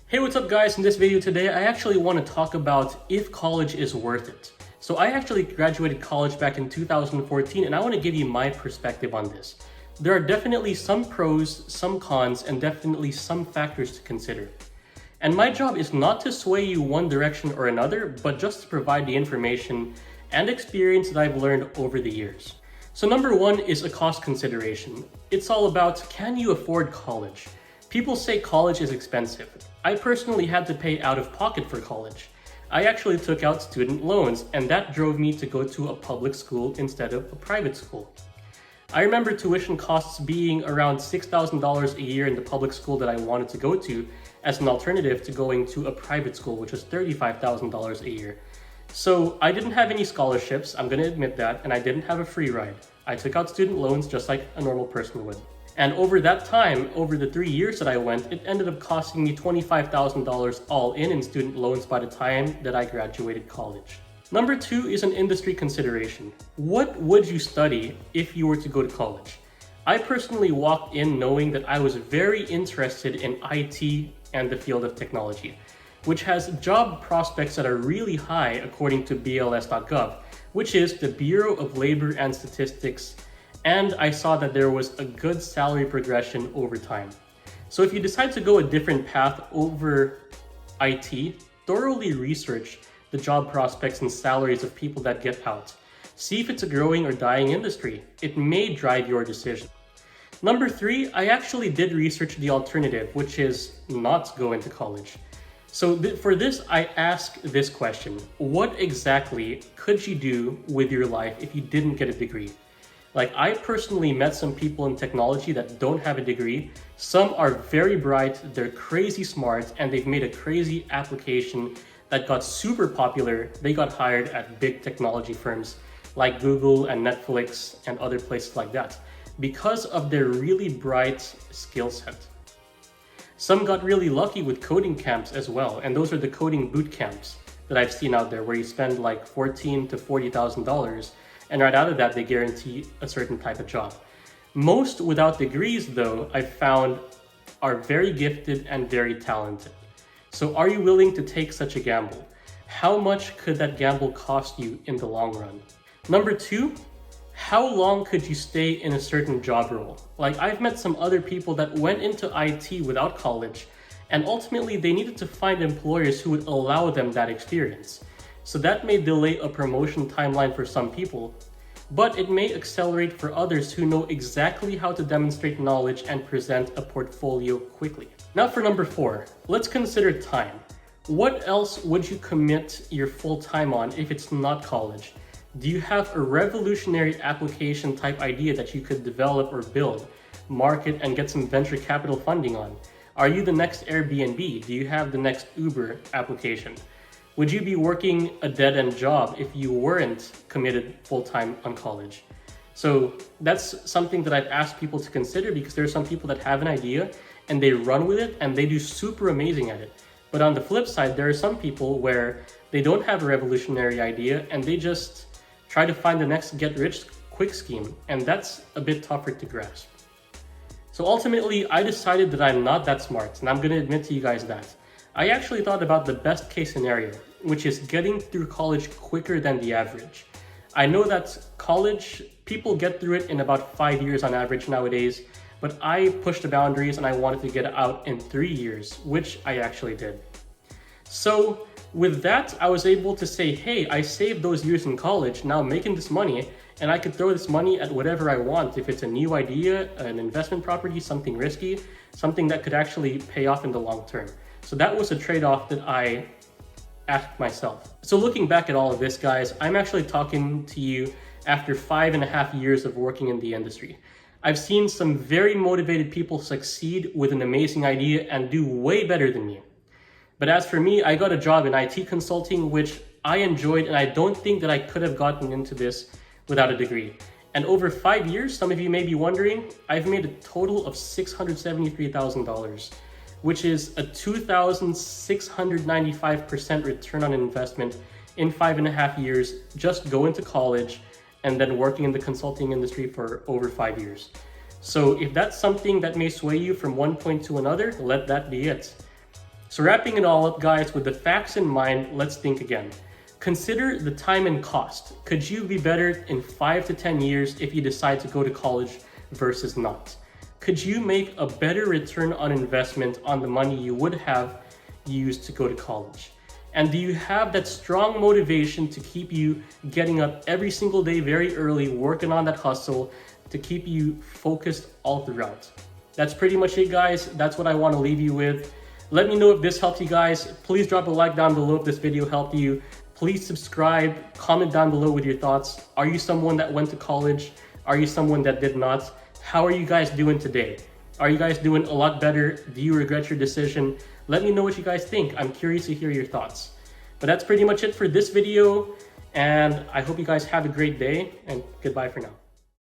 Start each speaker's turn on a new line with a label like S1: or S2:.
S1: Hey, what's up guys? In this video today, I actually want to talk about if college is worth it. So I actually graduated college back in 2014 and I want to give you my perspective on this. There are definitely some pros, some cons, and definitely some factors to consider. And my job is not to sway you one direction or another, but just to provide the information and experience that I've learned over the years. So number one is a cost consideration. It's all about, can you afford college? People say college is expensive. I personally had to pay out of pocket for college. I actually took out student loans, and that drove me to go to a public school instead of a private school. I remember tuition costs being around $6,000 a year in the public school that I wanted to go to, as an alternative to going to a private school, which was $35,000 a year. So I didn't have any scholarships, I'm going to admit that, and I didn't have a free ride. I took out student loans just like a normal person would. And over that time, over the 3 years that I went, it ended up costing me $25,000 all in student loans by the time that I graduated college. Number two is an industry consideration. What would you study if you were to go to college? I personally walked in knowing that I was very interested in IT and the field of technology, which has job prospects that are really high according to BLS.gov, which is the Bureau of Labor and Statistics, and I saw that there was a good salary progression over time. So if you decide to go a different path over IT, thoroughly research the job prospects and salaries of people that get out. See if it's a growing or dying industry. It may drive your decision. Number three, I actually did research the alternative, which is not go into college. So for this, I ask this question: what exactly could you do with your life if you didn't get a degree? Like, I personally met some people in technology that don't have a degree. Some are very bright, they're crazy smart, and they've made a crazy application that got super popular. They got hired at big technology firms like Google and Netflix and other places like that because of their really bright skill set. Some got really lucky with coding camps as well, and those are the coding boot camps that I've seen out there where you spend like $14,000 to $40,000. And right out of that, they guarantee a certain type of job. Most without degrees, though, I've found are very gifted and very talented. So are you willing to take such a gamble? How much could that gamble cost you in the long run? Number two, how long could you stay in a certain job role? Like, I've met some other people that went into IT without college, and ultimately they needed to find employers who would allow them that experience. So that may delay a promotion timeline for some people, but it may accelerate for others who know exactly how to demonstrate knowledge and present a portfolio quickly. Now for number four, let's consider time. What else would you commit your full time on if it's not college? Do you have a revolutionary application type idea that you could develop or build, market, and get some venture capital funding on? Are you the next Airbnb? Do you have the next Uber application? Would you be working a dead-end job if you weren't committed full-time on college? So that's something that I've asked people to consider, because there are some people that have an idea and they run with it and they do super amazing at it. But on the flip side, there are some people where they don't have a revolutionary idea and they just try to find the next get-rich-quick scheme, and that's a bit tougher to grasp. So ultimately, I decided that I'm not that smart, and I'm going to admit to you guys that. I actually thought about the best case scenario, which is getting through college quicker than the average. I know that college, people get through it in about 5 years on average nowadays, but I pushed the boundaries and I wanted to get out in 3 years, which I actually did. So with that, I was able to say, hey, I saved those years in college, now I'm making this money, and I could throw this money at whatever I want. If it's a new idea, an investment property, something risky, something that could actually pay off in the long term. So that was a trade-off that I asked myself. So looking back at all of this, guys, I'm actually talking to you after 5.5 years of working in the industry. I've seen some very motivated people succeed with an amazing idea and do way better than me. But as for me, I got a job in IT consulting, which I enjoyed, and I don't think that I could have gotten into this without a degree. And over 5 years, some of you may be wondering, I've made a total of $673,000. Which is a 2,695% return on investment in 5.5 years, just going to college and then working in the consulting industry for over 5 years. So if that's something that may sway you from one point to another, let that be it. So wrapping it all up, guys, with the facts in mind, let's think again. Consider the time and cost. Could you be better in 5 to 10 years if you decide to go to college versus not? Could you make a better return on investment on the money you would have used to go to college? And do you have that strong motivation to keep you getting up every single day very early, working on that hustle to keep you focused all throughout? That's pretty much it, guys. That's what I want to leave you with. Let me know if this helped you guys. Please drop a like down below if this video helped you. Please subscribe, comment down below with your thoughts. Are you someone that went to college? Are you someone that did not? How are you guys doing today? Are you guys doing a lot better? Do you regret your decision? Let me know what you guys think. I'm curious to hear your thoughts. But that's pretty much it for this video, and I hope you guys have a great day, and goodbye for now.